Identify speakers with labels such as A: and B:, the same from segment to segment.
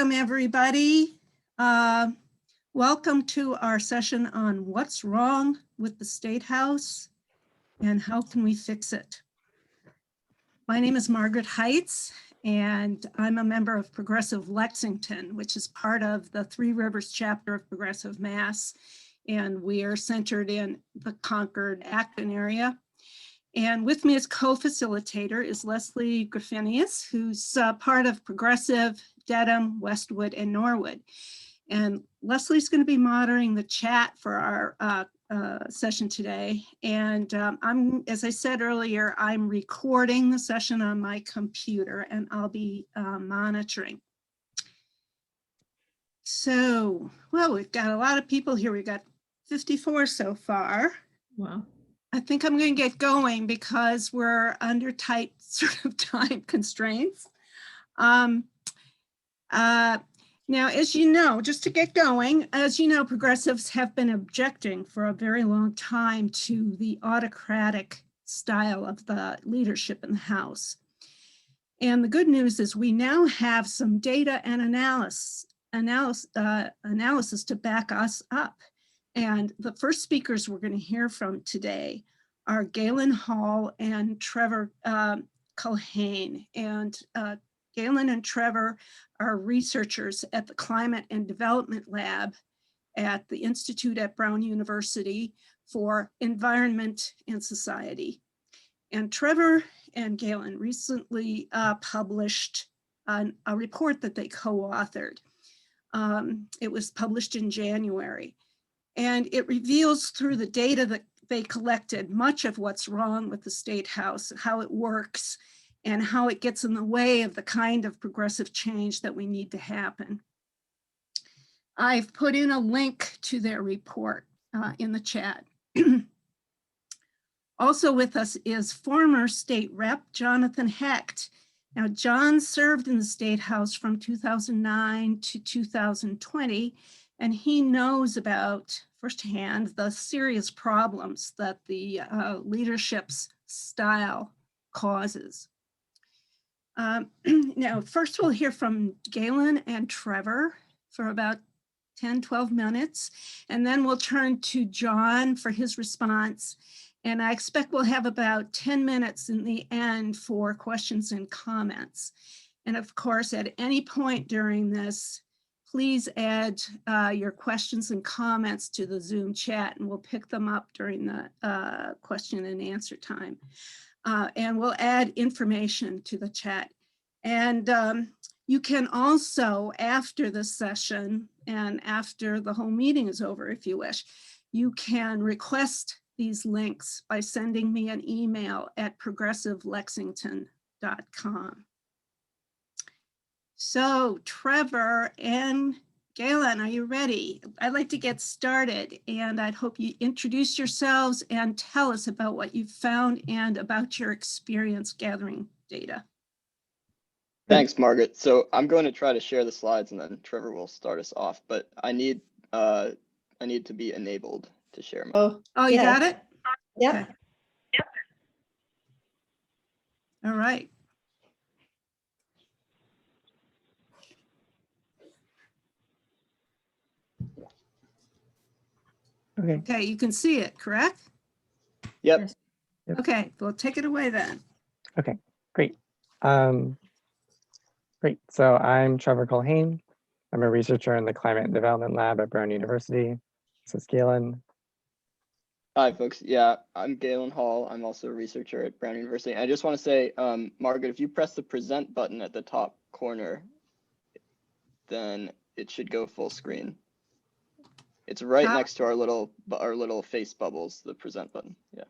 A: Welcome, everybody. Welcome to our session on what's wrong with the State House and how can we fix it. My name is Margaret Heitz, and I'm a member of Progressive Lexington, which is part of the Three Rivers chapter of Progressive Mass, and we are centered in the Concord-Acton area. And with me as co-facilitator is Leslie Greffenius, who's part of Progressive, Dedham, Westwood, and Norwood. And Leslie's going to be monitoring the chat for our session today. And as I said earlier, I'm recording the session on my computer and I'll be monitoring. So, well, we've got a lot of people here. We've got 54 so far.
B: Wow.
A: I think I'm going to get going because we're under tight sort of time constraints. Now, as you know, just to get going, as you know, progressives have been objecting for a very long time to the autocratic style of the leadership in the House. And the good news is we now have some data and analysis to back us up. And the first speakers we're going to hear from today are Galen Hall and Trevor Culhane. And Galen and Trevor are researchers at the Climate and Development Lab at the Institute at Brown University for Environment and Society. And Trevor and Galen recently published a report that they co-authored. It was published in January. And it reveals through the data that they collected much of what's wrong with the State House, how it works, and how it gets in the way of the kind of progressive change that we need to happen. I've put in a link to their report in the chat. Also with us is former state rep, Jonathan Hecht. Now, John served in the State House from 2009 to 2020, and he knows about firsthand the serious problems that the leadership's style causes. Now, first we'll hear from Galen and Trevor for about 10, 12 minutes, and then we'll turn to John for his response. And I expect we'll have about 10 minutes in the end for questions and comments. And of course, at any point during this, please add your questions and comments to the Zoom chat, and we'll pick them up during the question and answer time. And we'll add information to the chat. And you can also, after the session and after the whole meeting is over, if you wish, you can request these links by sending me an email at progressivelexington.com. So Trevor and Galen, are you ready? I'd like to get started, and I'd hope you introduce yourselves and tell us about what you've found and about your experience gathering data.
C: Thanks, Margaret. So I'm going to try to share the slides and then Trevor will start us off, but I need to be enabled to share.
A: Oh, you got it?
B: Yep.
A: Okay. Yep. All right. Okay, you can see it, correct?
C: Yep.
A: Okay, well, take it away then.
D: Okay, great. Great, so I'm Trevor Culhane. I'm a researcher in the Climate and Development Lab at Brown University. This is Galen.
C: Hi, folks. Yeah, I'm Galen Hall. I'm also a researcher at Brown University. I just want to say, Margaret, if you press the present button at the top corner, then it should go full screen. It's right next to our little face bubbles, the present button. Yeah.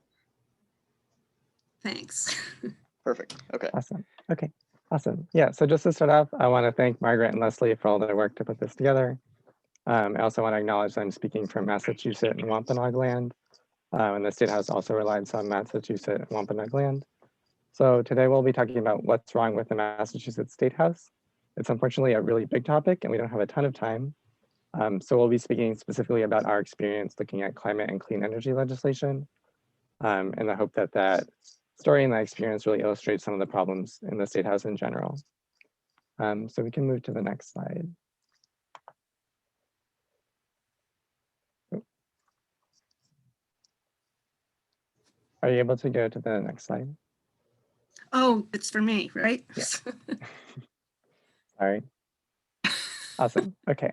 A: Thanks.
C: Perfect. Okay.
D: Awesome. Okay. Awesome. Yeah. So just to start off, I want to thank Margaret and Leslie for all their work to put this together. I also want to acknowledge that I'm speaking from Massachusetts and Wampanoag land, and the State House also relies on Massachusetts and Wampanoag land. So today we'll be talking about what's wrong with the Massachusetts State House. It's unfortunately a really big topic, and we don't have a ton of time. So we'll be speaking specifically about our experience looking at climate and clean energy legislation. And I hope that that story and that experience really illustrates some of the problems in the State House in general. So we can move to the next slide. Are you able to go to the next slide?
A: Oh, it's for me, right?
D: Yeah. Sorry. Awesome. Okay.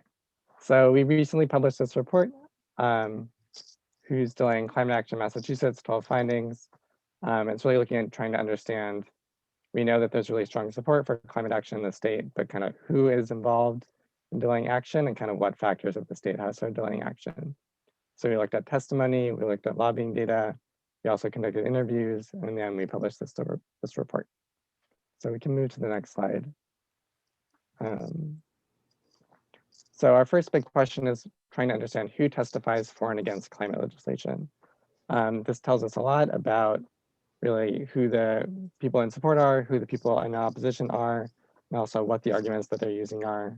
D: So we recently published this report, Who's Delaying Climate Action Massachusetts, 12 Findings. It's really looking at trying to understand, we know that there's really strong support for climate action in the state, but kind of who is involved in delaying action and kind of what factors at the state house are delaying action. So we looked at testimony, we looked at lobbying data, we also conducted interviews, and then we published this report. So we can move to the next slide. So our first big question is trying to understand who testifies for and against climate legislation. This tells us a lot about really who the people in support are, who the people in opposition are, and also what the arguments that they're using are.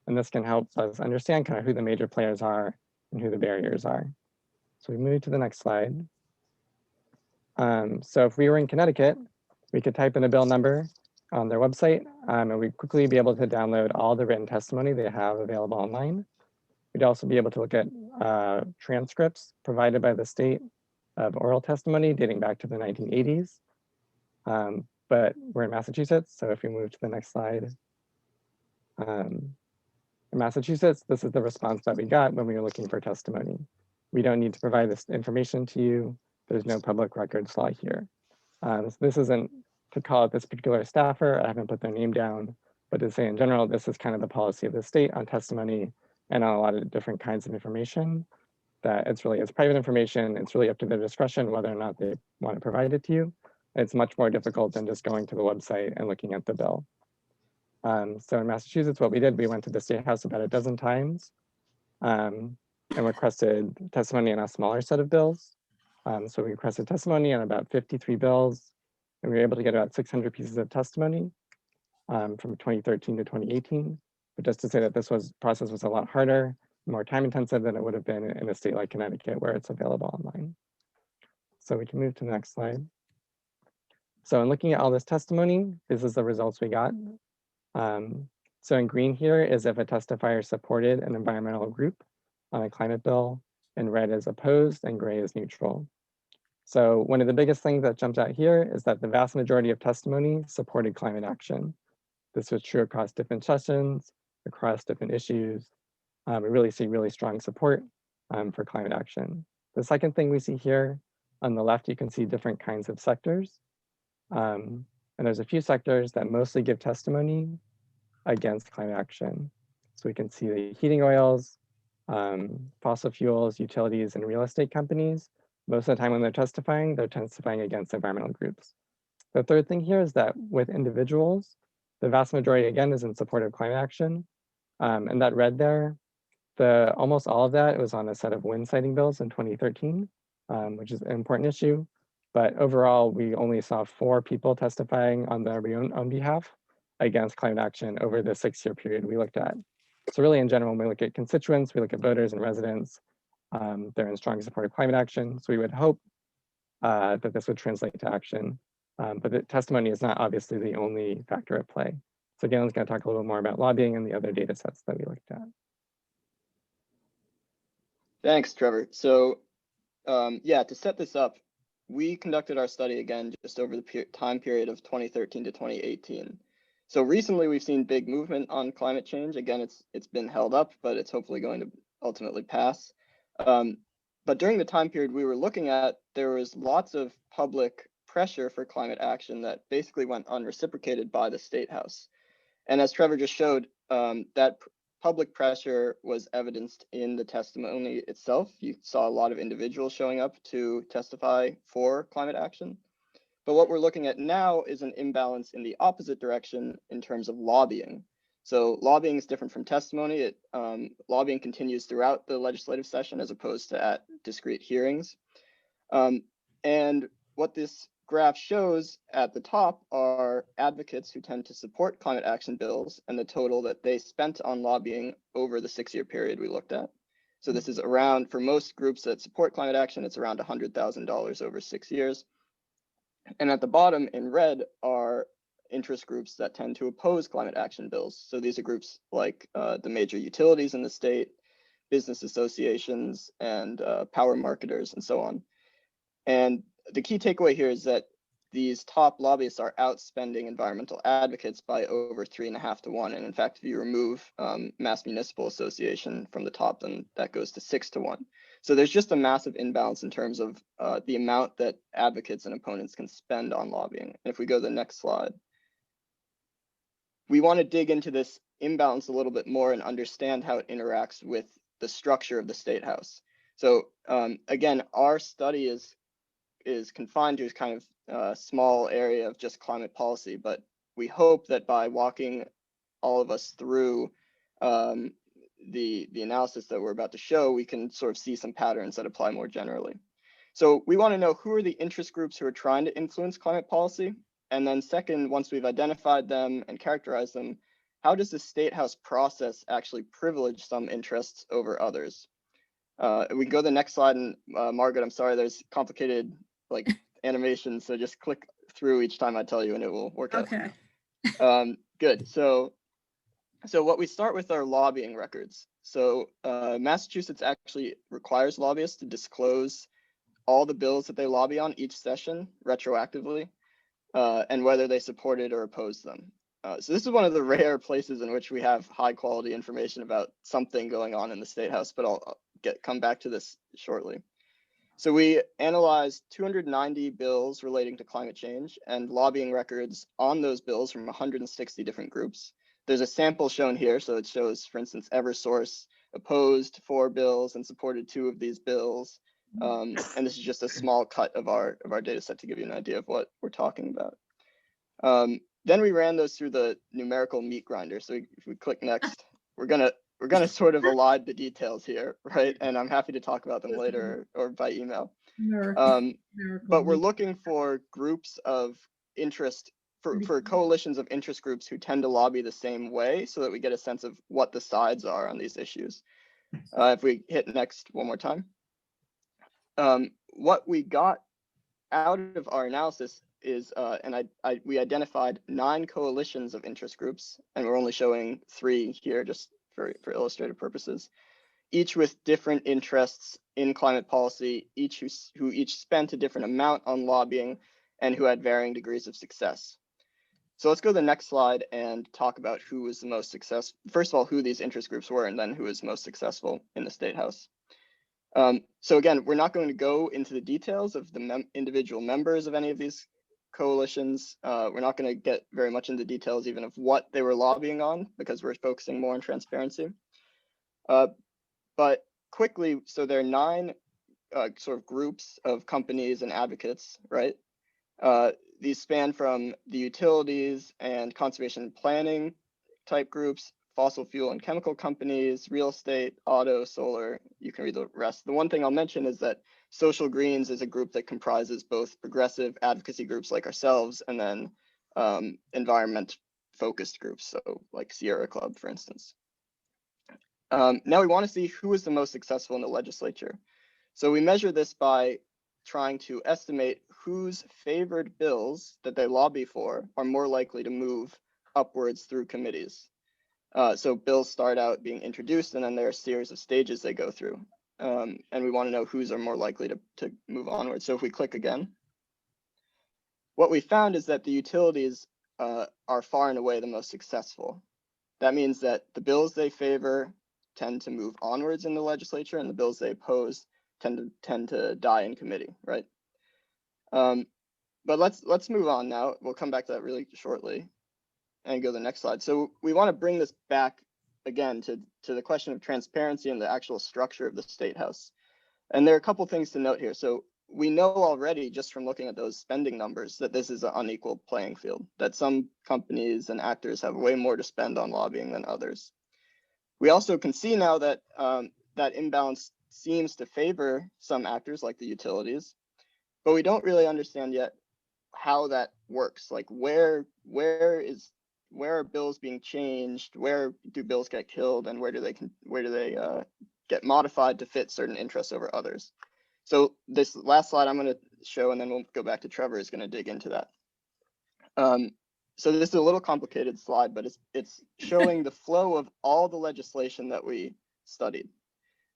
D: And this can help us understand kind of who the major players are and who the barriers are. So we move to the next slide. So if we were in Connecticut, we could type in a bill number on their website, and we'd quickly be able to download all the written testimony they have available online. We'd also be able to look at transcripts provided by the state of oral testimony dating back to the 1980s. But we're in Massachusetts, so if we move to the next slide. In Massachusetts, this is the response that we got when we were looking for testimony. We don't need to provide this information to you. There's no public records law here. So this isn't to call out this particular staffer. I haven't put their name down, but to say in general, this is kind of the policy of the state on testimony and on a lot of different kinds of information, that it's private information. It's really up to their discretion whether or not they want to provide it to you. It's much more difficult than just going to the website and looking at the bill. So in Massachusetts, what we did, we went to the State House about a dozen times and requested testimony on a smaller set of bills. So we requested testimony on about 53 bills, and we were able to get about 600 pieces of testimony from 2013 to 2018. But just to say that this process was a lot harder, more time intensive than it would have been in a state like Connecticut where it's available online. So we can move to the next slide. So in looking at all this testimony, this is the results we got. So in green here is if a testifier supported an environmental group on a climate bill, and red is opposed and gray is neutral. So one of the biggest things that jumps out here is that the vast majority of testimony supported climate action. This was true across different sessions, across different issues. We really see really strong support for climate action. The second thing we see here on the left, you can see different kinds of sectors. And there's a few sectors that mostly give testimony against climate action. So we can see the heating oils, fossil fuels, utilities, and real estate companies. Most of the time when they're testifying against environmental groups. The third thing here is that with individuals, the vast majority, again, is in support of climate action. And that red there, almost all of that was on a set of wind siting bills in 2013, which is an important issue. But overall, we only saw 4 people testifying on their own behalf against climate action over the 6-year period we looked at. So really in general, when we look at constituents, we look at voters and residents, they're in strong support of climate action. So we would hope that this would translate to action. But the testimony is not obviously the only factor at play. So Galen's going to talk a little bit more about lobbying and the other data sets that we looked at.
C: Thanks, Trevor. So yeah, to set this up, we conducted our study again just over the time period of 2013 to 2018. So recently we've seen big movement on climate change. Again, it's been held up, but it's hopefully going to ultimately pass. But during the time period we were looking at, there was lots of public pressure for climate action that basically went unreciprocated by the State House. And as Trevor just showed, that public pressure was evidenced in the testimony itself. You saw a lot of individuals showing up to testify for climate action. But what we're looking at now is an imbalance in the opposite direction in terms of lobbying. So lobbying is different from testimony. Lobbying continues throughout the legislative session as opposed to at discrete hearings. And what this graph shows at the top are advocates who tend to support climate action bills and the total that they spent on lobbying over the 6-year period we looked at. So this is around, for most groups that support climate action, it's around $100,000 over 6 years. And at the bottom in red are interest groups that tend to oppose climate action bills. So these are groups like the major utilities in the state, business associations, and power marketers, and so on. And the key takeaway here is that these top lobbyists are outspending environmental advocates by over 3.5 to 1. And in fact, if you remove Mass Municipal Association from the top, then that goes to 6 to 1. So there's just a massive imbalance in terms of the amount that advocates and opponents can spend on lobbying. And if we go to the next slide, we want to dig into this imbalance a little bit more and understand how it interacts with the structure of the State House. So again, our study is confined to kind of a small area of just climate policy, but we hope that by walking all of us through the analysis that we're about to show, we can sort of see some patterns that apply more generally. So we want to know who are the interest groups who are trying to influence climate policy. And then second, once we've identified them and characterized them, how does the State House process actually privilege some interests over others? We can go to the next slide, and Margaret, I'm sorry, there's complicated like animations, so just click through each time I tell you and it will work out.
A: Okay.
C: Good. So what we start with are lobbying records. So Massachusetts actually requires lobbyists to disclose all the bills that they lobby on each session retroactively, and whether they supported or opposed them. So this is one of the rare places in which we have high quality information about something going on in the State House, but I'll come back to this shortly. So we analyzed 290 bills relating to climate change and lobbying records on those bills from 160 different groups. There's a sample shown here. So it shows, for instance, Eversource opposed 4 bills and supported 2 of these bills. And this is just a small cut of our data set to give you an idea of what we're talking about. Then we ran those through the numerical meat grinder. So if we click next, we're gonna sort of elide the details here, right? And I'm happy to talk about them later or by email. But we're looking for groups of interest, for coalitions of interest groups who tend to lobby the same way, so that we get a sense of what the sides are on these issues. If we hit next one more time. What we got out of our analysis is, we identified 9 coalitions of interest groups, and we're only showing 3 here just for illustrative purposes, each with different interests in climate policy, who each spent a different amount on lobbying and who had varying degrees of success. So let's go to the next slide and talk about who was the most successful. First of all, who these interest groups were, and then who was most successful in the State House. So again, we're not going to go into the details of the individual members of any of these coalitions. We're not going to get very much into details even of what they were lobbying on, because we're focusing more on transparency. But quickly, so there are 9 sort of groups of companies and advocates, right? These span from the utilities and conservation planning type groups, fossil fuel and chemical companies, real estate, auto, solar. You can read the rest. The one thing I'll mention is that Social Greens is a group that comprises both progressive advocacy groups like ourselves and then environment focused groups, so like Sierra Club, for instance. Now we want to see who is the most successful in the legislature. So we measure this by trying to estimate whose favored bills that they lobby for are more likely to move upwards through committees. So bills start out being introduced, and then there are a series of stages they go through. And we want to know whose are more likely to move onward. So if we click again, what we found is that the utilities are far and away the most successful. That means that the bills they favor tend to move onwards in the legislature, and the bills they oppose tend to die in committee, right? But let's move on now. We'll come back to that really shortly and go to the next slide. So we want to bring this back again to the question of transparency and the actual structure of the State House. And there are a couple things to note here. So we know already just from looking at those spending numbers that this is an unequal playing field, that some companies and actors have way more to spend on lobbying than others. We also can see now that that imbalance seems to favor some actors like the utilities, but we don't really understand yet how that works. Like where are bills being changed? Where do bills get killed, and where do they get modified to fit certain interests over others? So this last slide I'm going to show, and then we'll go back to Trevor, is going to dig into that. So this is a little complicated slide, but it's showing the flow of all the legislation that we studied.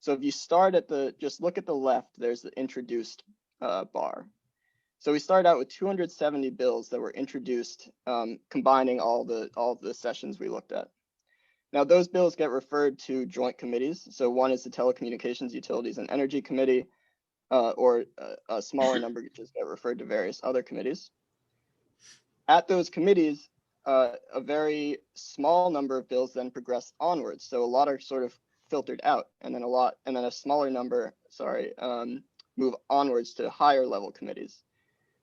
C: So if you start at just look at the left, there's the introduced bar. So we started out with 270 bills that were introduced, combining all the sessions we looked at. Now those bills get referred to joint committees. So one is the Telecommunications, Utilities, and Energy Committee, or a smaller number just get referred to various other committees. At those committees, a very small number of bills then progress onwards. So a lot are sort of filtered out, and then a smaller number, move onwards to higher level committees.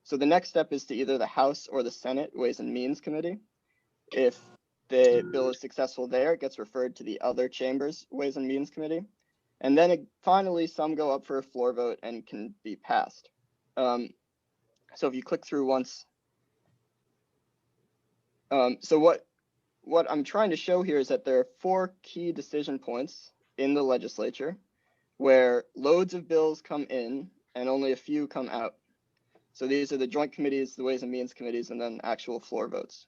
C: So the next step is to either the House or the Senate Ways and Means Committee. If the bill is successful there, it gets referred to the other chambers Ways and Means Committee. And then finally, some go up for a floor vote and can be passed. So if you click through once, so what I'm trying to show here is that there are 4 key decision points in the legislature where loads of bills come in and only a few come out. So these are the joint committees, the Ways and Means committees, and then actual floor votes.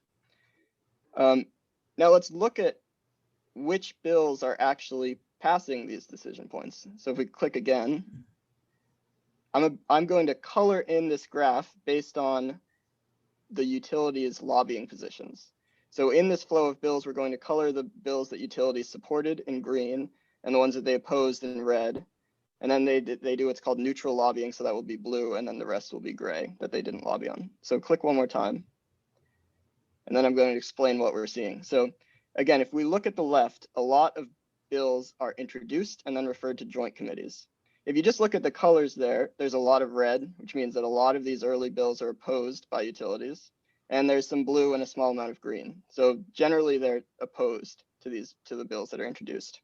C: Now let's look at which bills are actually passing these decision points. So if we click again, I'm going to color in this graph based on the utilities lobbying positions. So in this flow of bills, we're going to color the bills that utilities supported in green and the ones that they opposed in red. And then they do what's called neutral lobbying, so that will be blue, and then the rest will be gray that they didn't lobby on. So click one more time. And then I'm going to explain what we're seeing. So again, if we look at the left, a lot of bills are introduced and then referred to joint committees. If you just look at the colors there, there's a lot of red, which means that a lot of these early bills are opposed by utilities. And there's some blue and a small amount of green. So generally they're opposed to the bills that are introduced.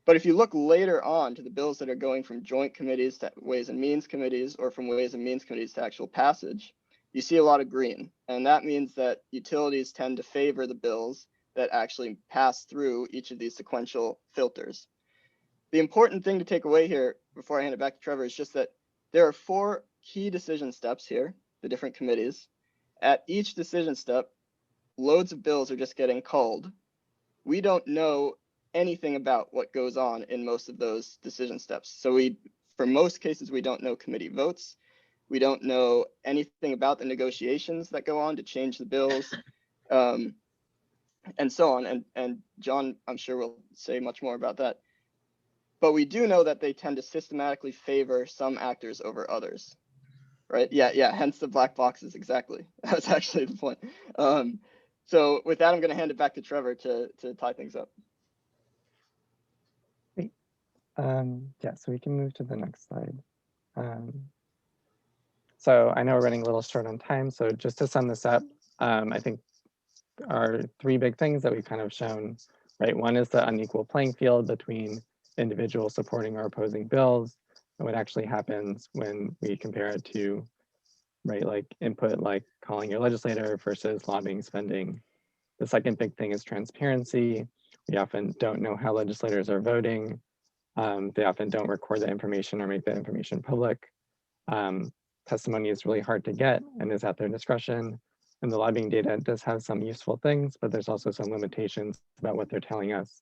C: But if you look later on to the bills that are going from joint committees to Ways and Means committees, or from Ways and Means committees to actual passage, you see a lot of green. And that means that utilities tend to favor the bills that actually pass through each of these sequential filters. The important thing to take away here before I hand it back to Trevor is just that there are 4 key decision steps here, the different committees. At each decision step, loads of bills are just getting culled. We don't know anything about what goes on in most of those decision steps. So for most cases, we don't know committee votes. We don't know anything about the negotiations that go on to change the bills, and so on. And John, I'm sure, will say much more about that. But we do know that they tend to systematically favor some actors over others, right? Yeah, hence the black boxes, exactly. That's actually the point. So with that, I'm going to hand it back to Trevor to tie things up.
D: Great. Yeah, so we can move to the next slide. So I know we're running a little short on time, so just to sum this up, I think are 3 big things that we've kind of shown, right? One is the unequal playing field between individuals supporting or opposing bills, and what actually happens when we compare it to, right, like input, like calling your legislator versus lobbying spending. The second big thing is transparency. We often don't know how legislators are voting. They often don't record the information or make the information public. Testimony is really hard to get and is at their discretion. And the lobbying data does have some useful things, but there's also some limitations about what they're telling us,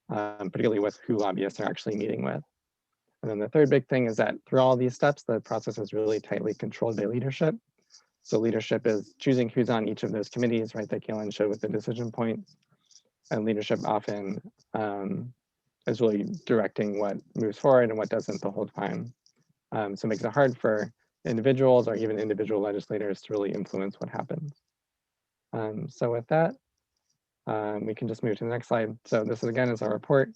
D: particularly with who lobbyists are actually meeting with. And then the third big thing is that through all these steps, the process is really tightly controlled by leadership. So leadership is choosing who's on each of those committees, right, that Galen showed with the decision points. And leadership often is really directing what moves forward and what doesn't the whole time. So it makes it hard for individuals or even individual legislators to really influence what happens. So with that, we can just move to the next slide. So this is, again, is our report.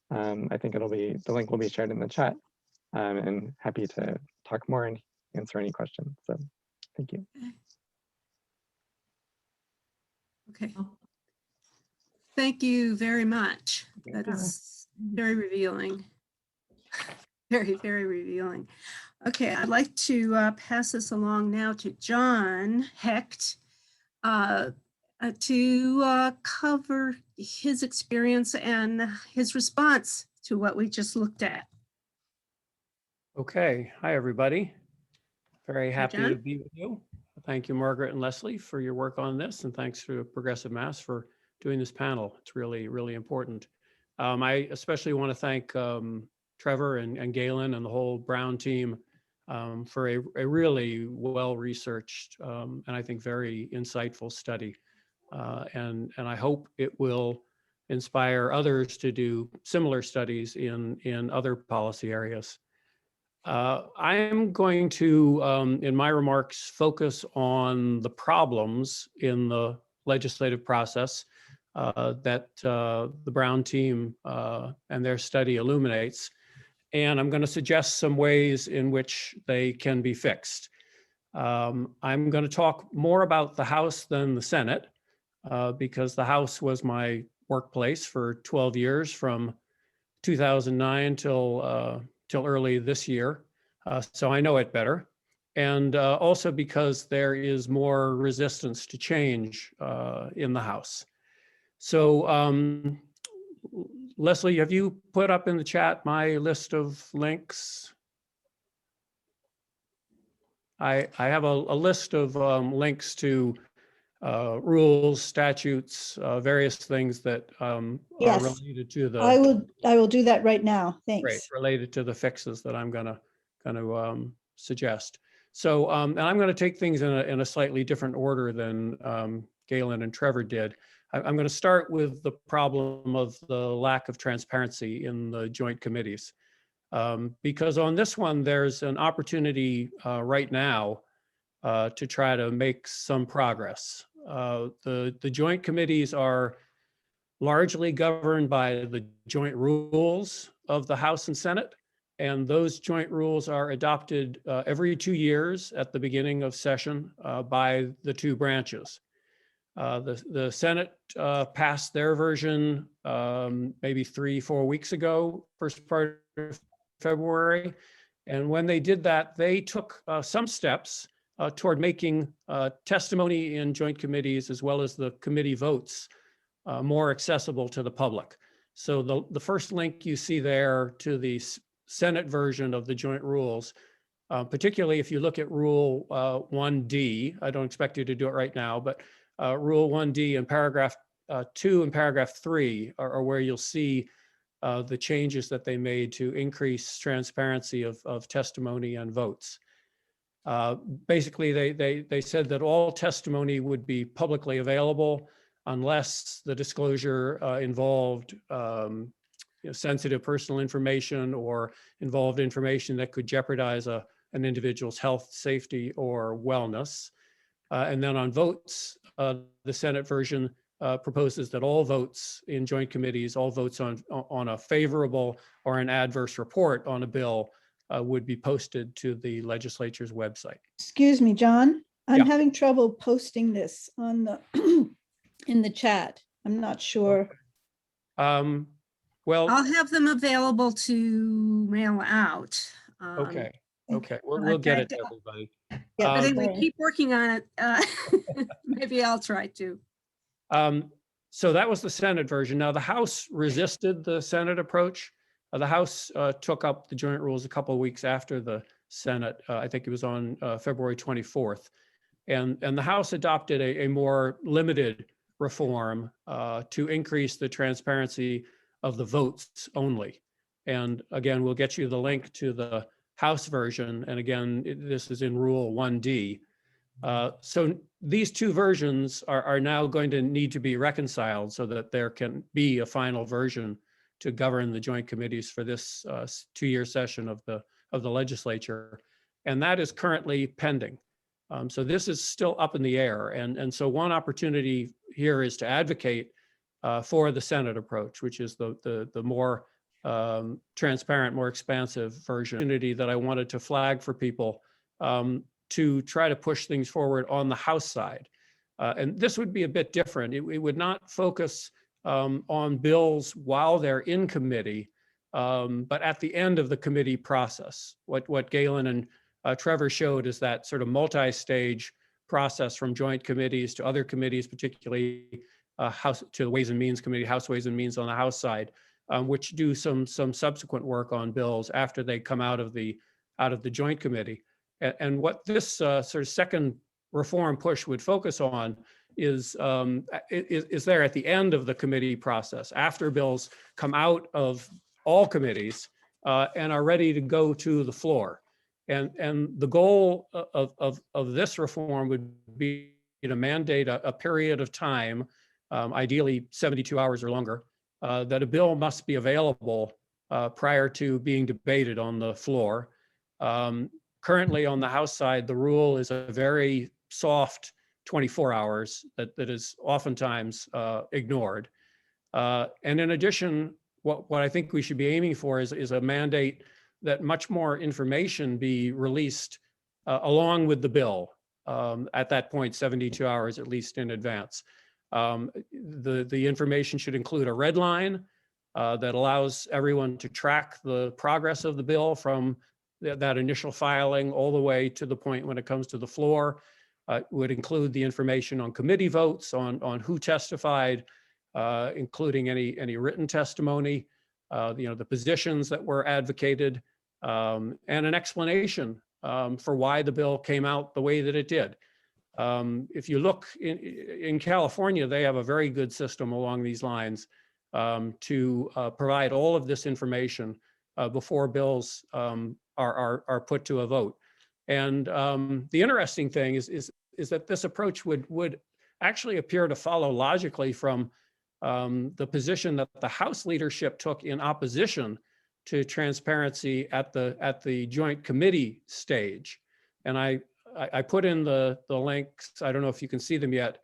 D: I think the link will be shared in the chat, and happy to talk more and answer any questions. So thank you.
A: Okay. Thank you very much. That is very revealing. Very, very revealing. Okay, I'd like to pass this along now to John Hecht to cover his experience and his response to what we just looked at.
B: Okay, hi everybody. Very happy
A: John.
B: to be with you. Thank you, Margaret and Leslie, for your work on this, and thanks to Progressive Mass for doing this panel. It's really, really important. I especially want to thank Trevor and Galen and the whole Brown team for a really well-researched and I think very insightful study. And I hope it will inspire others to do similar studies in other policy areas. I'm going to, in my remarks, focus on the problems in the legislative process that the Brown team and their study illuminates. And I'm going to suggest some ways in which they can be fixed. I'm going to talk more about the House than the Senate, because the House was my workplace for 12 years, from 2009 till early this year. So I know it better. And also because there is more resistance to change in the House. So Leslie, have you put up in the chat my list of links? I have a list of links to rules, statutes, various things that are
E: Yes.
B: related to the
E: I will do that right now.
B: Right,
E: Thanks.
B: related to the fixes that I'm gonna suggest. So, and I'm gonna take things in a slightly different order than Galen and Trevor did. I'm gonna start with the problem of the lack of transparency in the joint committees. Because on this one, there's an opportunity right now to try to make some progress. The joint committees are largely governed by the joint rules of the House and Senate. And those joint rules are adopted every 2 years at the beginning of session by the two branches. The Senate passed their version maybe 3-4 weeks ago, first part of February. And when they did that, they took some steps toward making testimony in joint committees as well as the committee votes more accessible to the public. So the first link you see there to the Senate version of the joint rules, particularly if you look at Rule 1D, I don't expect you to do it right now, but Rule 1D and paragraph 2 and paragraph 3 are where you'll see the changes that they made to increase transparency of testimony and votes. Basically, they said that all testimony would be publicly available unless the disclosure involved sensitive personal information or involved information that could jeopardize an individual's health, safety, or wellness. And then on votes, the Senate version proposes that all votes in joint committees, all votes on a favorable or an adverse report on a bill would be posted to the legislature's website.
E: Excuse me, John. I'm
B: Yeah.
E: having trouble posting this on the in the chat. I'm not sure.
B: Well,
A: I'll have them available to mail out.
B: okay, we'll
A: I've
B: get it
A: got
B: to
A: to-
B: everybody.
E: Yeah,
A: But anyway,
E: sorry.
A: keep working on it. Maybe I'll try to.
B: So that was the Senate version. Now the House resisted the Senate approach. The House took up the joint rules a couple of weeks after the Senate. I think it was on February 24th. And the House adopted a more limited reform to increase the transparency of the votes only. And again, we'll get you the link to the House version. And again, this is in Rule 1D. So these two versions are now going to need to be reconciled so that there can be a final version to govern the joint committees for this 2-year session of the legislature. And that is currently pending. So this is still up in the air. And so one opportunity here is to advocate for the Senate approach, which is the more transparent, more expansive version that I wanted to flag for people to try to push things forward on the House side. And this would be a bit different. It would not focus on bills while they're in committee, but at the end of the committee process. What Galen and Trevor showed is that sort of multi-stage process from joint committees to other committees, particularly House to the Ways and Means Committee, House Ways and Means on the House side, which do some subsequent work on bills after they come out of the joint committee. And what this sort of second reform push would focus on is there at the end of the committee process, after bills come out of all committees and are ready to go to the floor. And the goal of this reform would be to mandate a period of time, ideally 72 hours or longer, that a bill must be available prior to being debated on the floor. Currently on the House side, the rule is a very soft 24 hours that is oftentimes ignored. And in addition, what I think we should be aiming for is a mandate that much more information be released along with the bill, at that point, 72 hours at least in advance. The information should include a red line that allows everyone to track the progress of the bill from that initial filing all the way to the point when it comes to the floor. Would include the information on committee votes, on who testified, including any written testimony, the positions that were advocated, and an explanation for why the bill came out the way that it did. If you look in California, they have a very good system along these lines to provide all of this information before bills are put to a vote. And the interesting thing is that this approach would actually appear to follow logically from the position that the House leadership took in opposition to transparency at the joint committee stage. And I put in the links, I don't know if you can see them yet,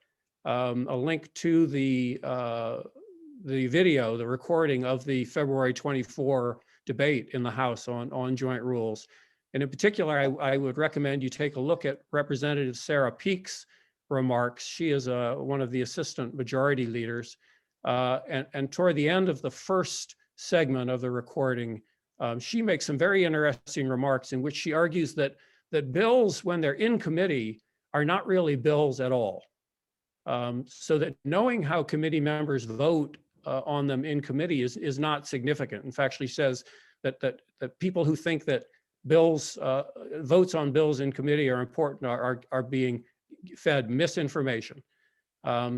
B: a link to the video, the recording of the February 24 debate in the House on joint rules. And in particular, I would recommend you take a look at Representative Sarah Peake's remarks. She is one of the assistant majority leaders. And toward the end of the first segment of the recording, she makes some very interesting remarks in which she argues that bills, when they're in committee, are not really bills at all. So that knowing how committee members vote on them in committee is not significant. In fact, she says that people who think that bills, votes on bills in committee are important are being fed misinformation.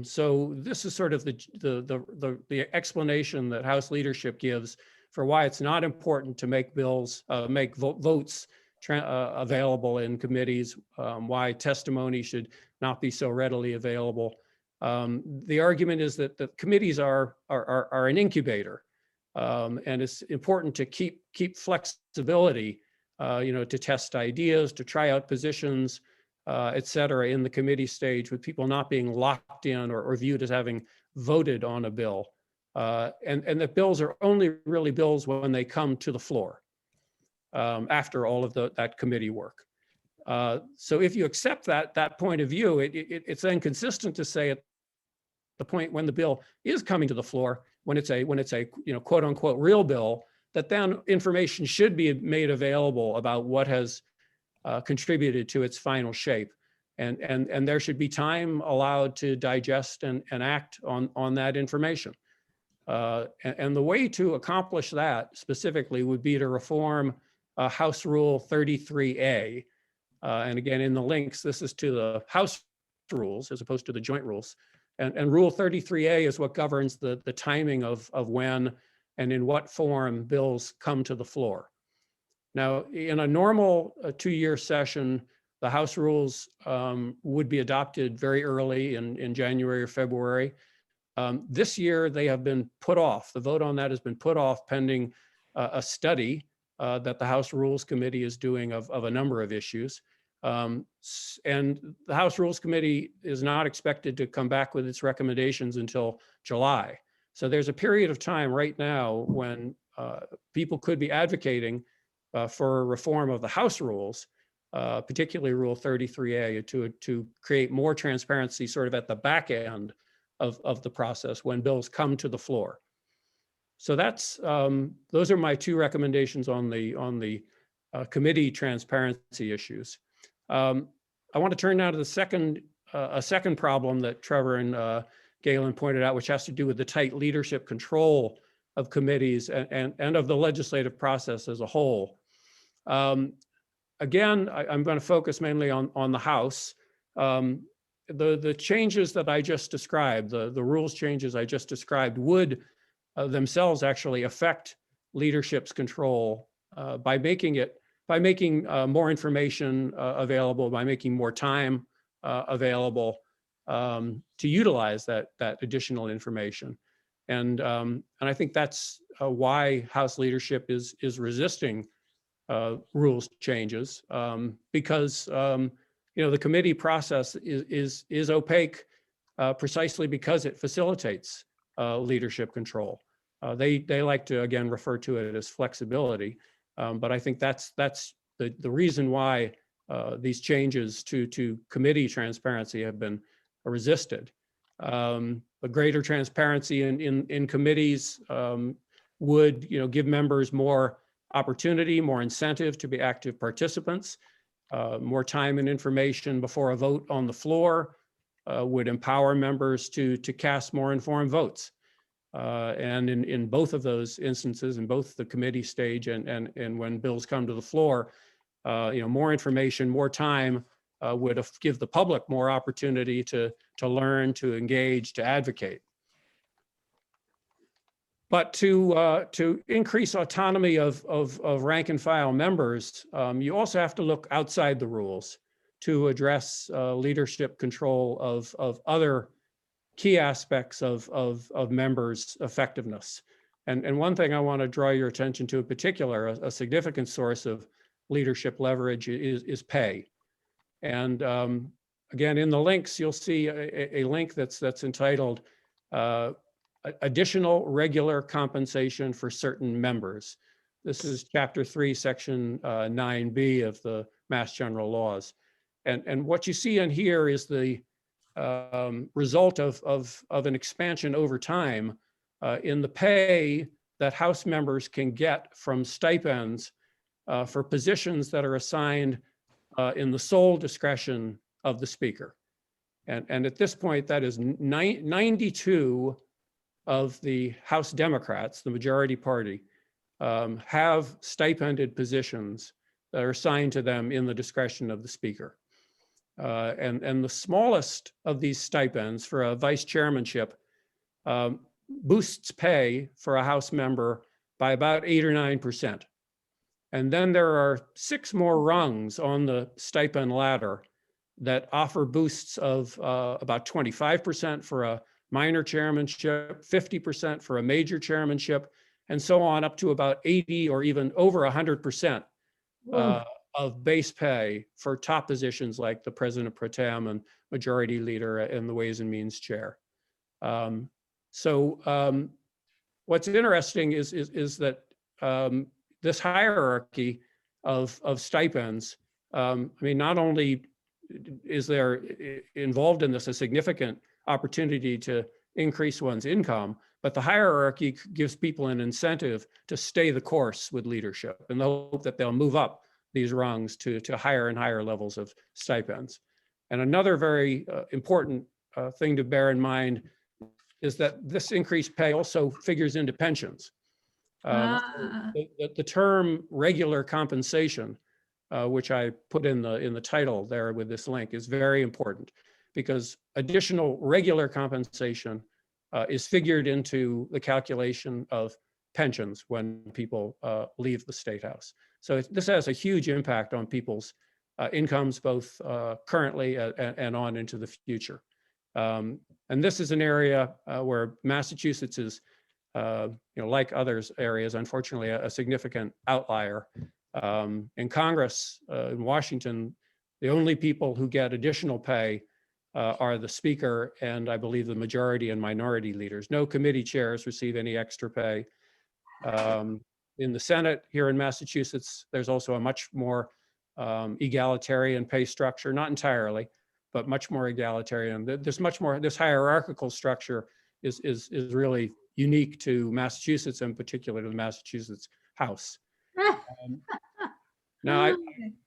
B: So this is sort of the explanation that House leadership gives for why it's not important to make bills, votes available in committees, why testimony should not be so readily available. The argument is that the committees are an incubator, and it's important to keep flexibility, to test ideas, to try out positions, et cetera, in the committee stage, with people not being locked in or viewed as having voted on a bill. And that bills are only really bills when they come to the floor after all of that committee work. So if you accept that point of view, it's then consistent to say at the point when the bill is coming to the floor, when it's a quote unquote real bill, that then information should be made available about what has contributed to its final shape. And there should be time allowed to digest and act on that information. And the way to accomplish that specifically would be to reform House Rule 33A. And again, in the links, this is to the House rules as opposed to the joint rules. And Rule 33A is what governs the timing of when and in what form bills come to the floor. Now, in a normal 2-year session, the House rules would be adopted very early in January or February. This year, they have been put off. The vote on that has been put off pending a study that the House Rules Committee is doing of a number of issues. And the House Rules Committee is not expected to come back with its recommendations until July. So there's a period of time right now when people could be advocating for a reform of the House rules, particularly Rule 33A, to create more transparency sort of at the back end of the process when bills come to the floor. So those are my 2 recommendations on the committee transparency issues. I want to turn now to a second problem that Trevor and Galen pointed out, which has to do with the tight leadership control of committees and of the legislative process as a whole. Again, I'm going to focus mainly on the House. The changes that I just described, the rules changes I just described, would themselves actually affect leadership's control by making it by making more information available, by making more time available to utilize that additional information. And I think that's why House leadership is resisting rules changes, because the committee process is opaque precisely because it facilitates leadership control. They like to, again, refer to it as flexibility, but I think that's the reason why these changes to committee transparency have been resisted. A greater transparency in committees would give members more opportunity, more incentive to be active participants. More time and information before a vote on the floor would empower members to cast more informed votes. And in both of those instances, in both the committee stage and when bills come to the floor, more information, more time would give the public more opportunity to learn, to engage, to advocate. But to increase autonomy of rank and file members, you also have to look outside the rules to address leadership control of other key aspects of members' effectiveness. And one thing I want to draw your attention to in particular, a significant source of leadership leverage is pay. And again, in the links, you'll see a link that's entitled Additional Regular Compensation for Certain Members. This is Chapter 3, Section 9B of the Mass General Laws. And what you see in here is the result of an expansion over time in the pay that House members can get from stipends for positions that are assigned in the sole discretion of the Speaker. And at this point, that is 92 of the House Democrats, the majority party, have stipended positions that are assigned to them in the discretion of the Speaker. And the smallest of these stipends for a vice chairmanship boosts pay for a House member by about 8 or 9%. And then there are 6 more rungs on the stipend ladder that offer boosts of about 25% for a minor chairmanship, 50% for a major chairmanship, and so on up to about 80 or even over 100% of base pay for top positions like the President Pro Tem and Majority Leader and the Ways and Means Chair. What's interesting is that this hierarchy of stipends, not only is there involved in this a significant opportunity to increase one's income, but the hierarchy gives people an incentive to stay the course with leadership in the hope that they'll move up these rungs to higher and higher levels of stipends. And another very important thing to bear in mind is that this increased pay also figures into pensions. The term regular compensation, which I put in the title there with this link, is very important because additional regular compensation is figured into the calculation of pensions when people leave the State House. So this has a huge impact on people's incomes, both currently and on into the future. And this is an area where Massachusetts is, like others areas, unfortunately, a significant outlier. In Congress, in Washington, the only people who get additional pay are the Speaker and I believe the majority and minority leaders. No committee chairs receive any extra pay. In the Senate here in Massachusetts, there's also a much more egalitarian pay structure, not entirely, but much more egalitarian. There's much more, this hierarchical structure is really unique to Massachusetts, in particular to the Massachusetts House. Now,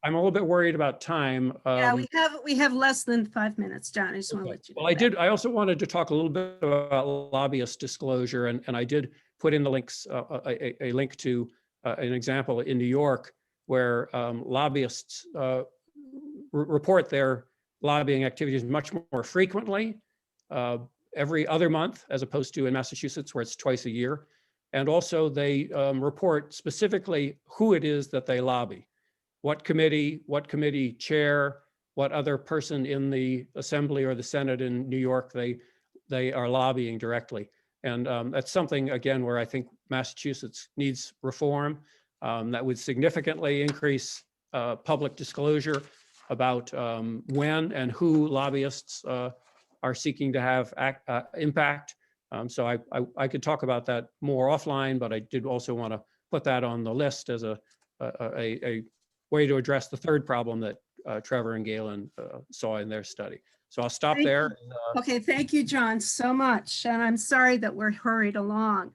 B: I'm a little bit worried about time.
A: Yeah, we have less than 5 minutes, John. I just want to let you know.
B: Well, I also wanted to talk a little bit about lobbyist disclosure, and I did put in the links, a link to an example in New York where lobbyists report their lobbying activities much more frequently, every other month, as opposed to in Massachusetts where it's twice a year. And also they report specifically who it is that they lobby. what committee chair, what other person in the Assembly or the Senate in New York they are lobbying directly. And that's something, again, where I think Massachusetts needs reform that would significantly increase public disclosure about when and who lobbyists are seeking to have impact. So I could talk about that more offline, but I did also want to put that on the list as a way to address the third problem that Trevor and Galen saw in their study. So I'll stop
A: Thank
B: there.
A: Okay, thank you, John, so much. And I'm sorry that we're hurried along.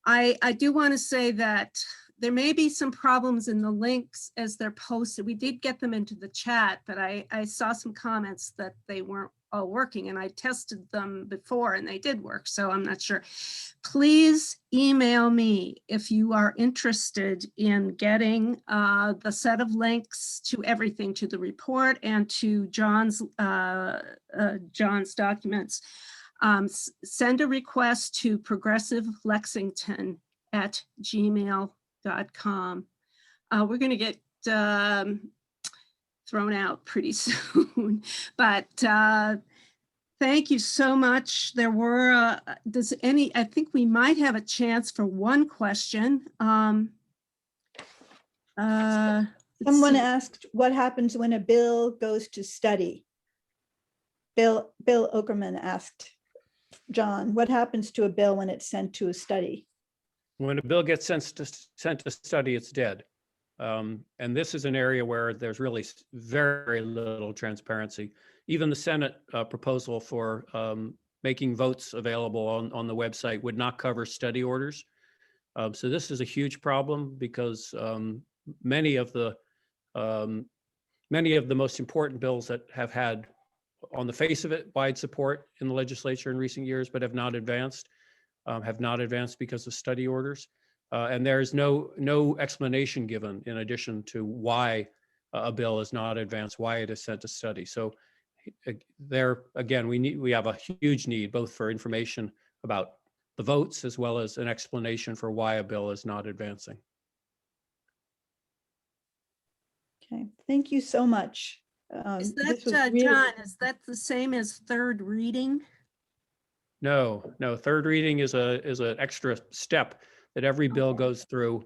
A: I do want to say that there may be some problems in the links as they're posted. We did get them into the chat, but I saw some comments that they weren't all working, and I tested them before and they did work, so I'm not sure. Please email me if you are interested in getting the set of links to everything, to the report and to John's documents. Send a request to progressivelexington@gmail.com. We're going to get thrown out pretty soon, but thank you so much. There were, I think we might have a chance for one question. Let's
E: Someone
A: see.
E: asked, what happens when a bill goes to study? Bill Okerman asked John, what happens to a bill when it's sent to a study?
B: When a bill gets sent to study, it's dead. And this is an area where there's really very little transparency. Even the Senate proposal for making votes available on the website would not cover study orders. So this is a huge problem because many of the most important bills that have had, on the face of it, wide support in the legislature in recent years, but have not advanced because of study orders. And there's no explanation given in addition to why a bill is not advanced, why it is sent to study. So there, again, we have a huge need both for information about the votes as well as an explanation for why a bill is not advancing.
E: Okay, thank you so much.
A: Is
E: This was
A: that,
E: really-
A: John, is that the same as third reading?
B: No, third reading is an extra step that every bill goes through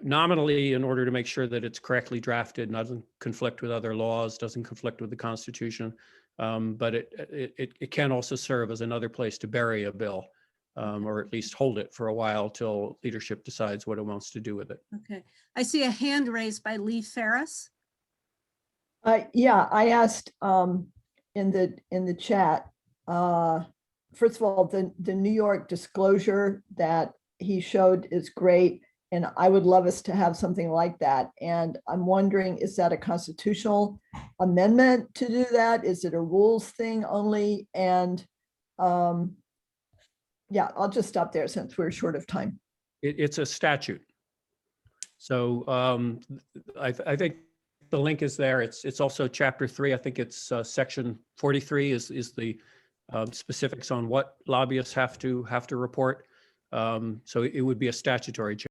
B: nominally in order to make sure that it's correctly drafted, doesn't conflict with other laws, doesn't conflict with the Constitution. But it can also serve as another place to bury a bill, or at least hold it for a while till leadership decides what it wants to do with it.
A: Okay, I see a hand raised by Lee Ferris.
F: Yeah, I asked in the chat. First of all, the New York disclosure that he showed is great, and I would love us to have something like that. And I'm wondering, is that a constitutional amendment to do that? Is it a rules thing only? And yeah, I'll just stop there since we're short of time.
B: It's a statute. So I think the link is there. It's also chapter 3. I think it's section 43 is the specifics on what lobbyists have to report. So it would be a statutory change.